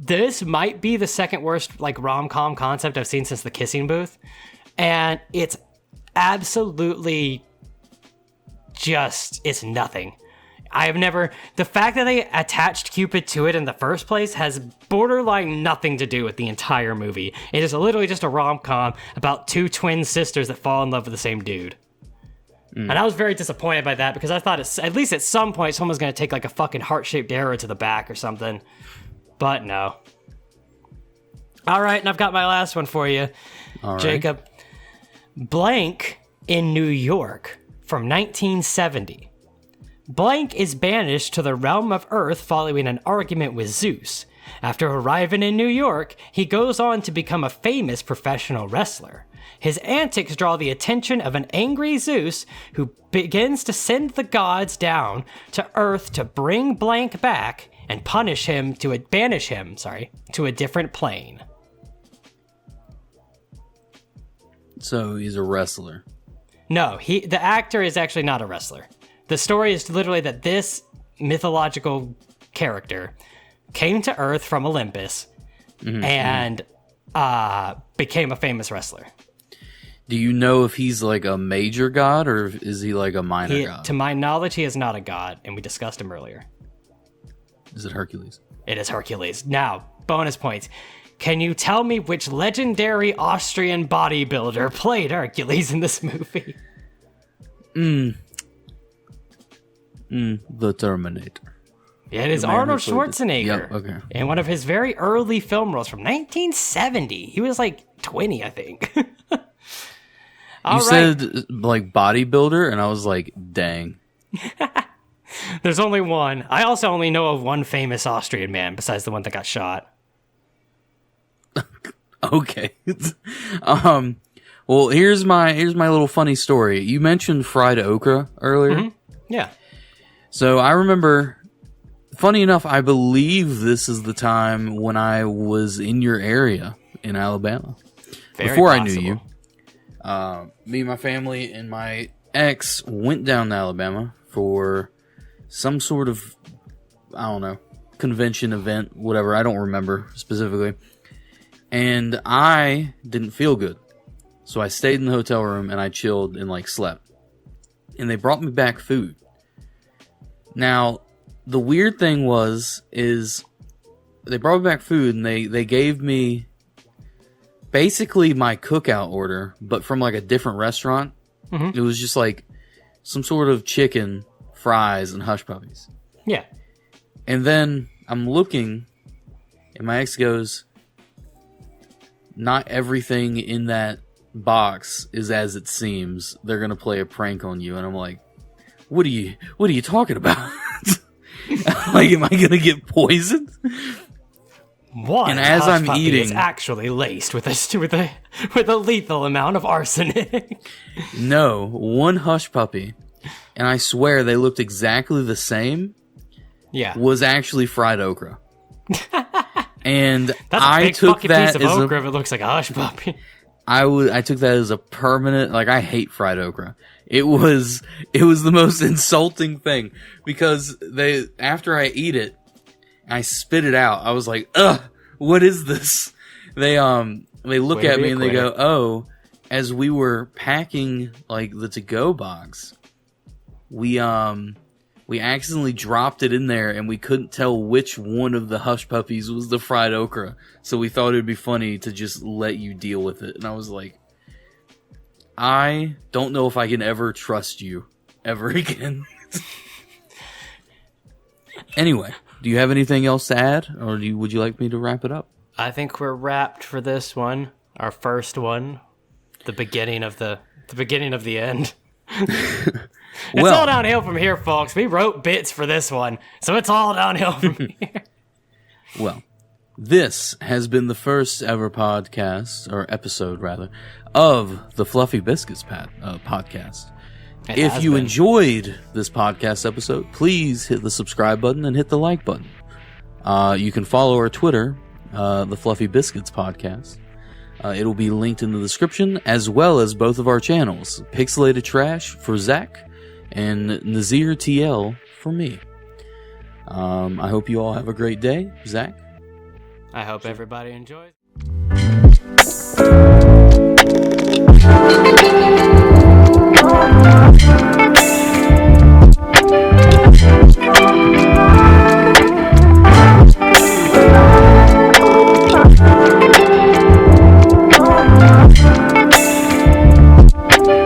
This might be the second worst like rom-com concept I've seen since The Kissing Booth. And it's absolutely just, it's nothing. I have never, the fact that they attached Cupid to it in the first place has borderline nothing to do with the entire movie. It is literally just a rom-com about two twin sisters that fall in love with the same dude. And I was very disappointed by that because I thought at least at some point someone was going to take like a fucking heart-shaped arrow to the back or something. But no. All right, and I've got my last one for you, Jacob. Blank in New York from 1970. Blank is banished to the realm of Earth following an argument with Zeus. After arriving in New York, he goes on to become a famous professional wrestler. His antics draw the attention of an angry Zeus who begins to send the gods down to Earth to bring Blank back and banish him to a different plane. So he's a wrestler. No, the actor is actually not a wrestler. The story is literally that this mythological character came to Earth from Olympus and became a famous wrestler. Do you know if he's like a major god or is he like a minor god? To my knowledge, he is not a god, and we discussed him earlier. Is it Hercules? It is Hercules. Now, bonus points. Can you tell me which legendary Austrian bodybuilder played Hercules in this movie? The Terminator. Yeah, it is Arnold Schwarzenegger. Yep, okay. In one of his very early film roles from 1970. He was like 20, I think. You said like bodybuilder, and I was like, dang. There's only one. I also only know of one famous Austrian man besides the one that got shot. Okay. Well, here's my little funny story. You mentioned fried okra earlier. Mm-hmm. Yeah. So I remember, funny enough, I believe this is the time when I was in your area in Alabama. Very Before possible. I knew you. Me, my family, and my ex went down to Alabama for some sort of, I don't know, convention event, whatever. I don't remember specifically. And I didn't feel good. So I stayed in the hotel room and I chilled and like slept. And they brought me back food. Now, the weird thing is they brought me back food and they gave me basically my cookout order, but from like a different restaurant. Mm-hmm. It was just like some sort of chicken, fries, and hush puppies. Yeah. And then I'm looking and my ex goes, not everything in that box is as it seems. They're gonna play a prank on you. And I'm like, what are you talking about? Like, am I gonna get poisoned? One and as hush I'm puppy eating, is actually laced with a lethal amount of arsenic. No, one hush puppy, and I swear they looked exactly the same. Yeah, was actually fried okra. And that's a big took fucking that piece of as okra if it looks like a hush puppy. I took that as a permanent, like, I hate fried okra. It was the most insulting thing because after I eat it, I spit it out. I was like, ugh, what is this? They look at me and they go, oh, as we were packing like the to-go box, we accidentally dropped it in there and we couldn't tell which one of the hush puppies was the fried okra. So we thought it'd be funny to just let you deal with it. And I was like, I don't know if I can ever trust you ever again. Anyway, do you have anything else to add, or would you like me to wrap it up? I think we're wrapped for this one, our first one, the beginning of the end. It's all downhill from here, folks. We wrote bits for this one, so it's all downhill from here. Well, this has been the first ever podcast, or episode rather, of the Fluffy Biscuits podcast. If you enjoyed this podcast episode, please hit the subscribe button and hit the like button. You can follow our Twitter, the Fluffy Biscuits podcast. It'll be linked in the description, as well as both of our channels, Pixelated Trash for Zach and Nazir TL for me. I hope you all have a great day. Zach? I hope everybody enjoys.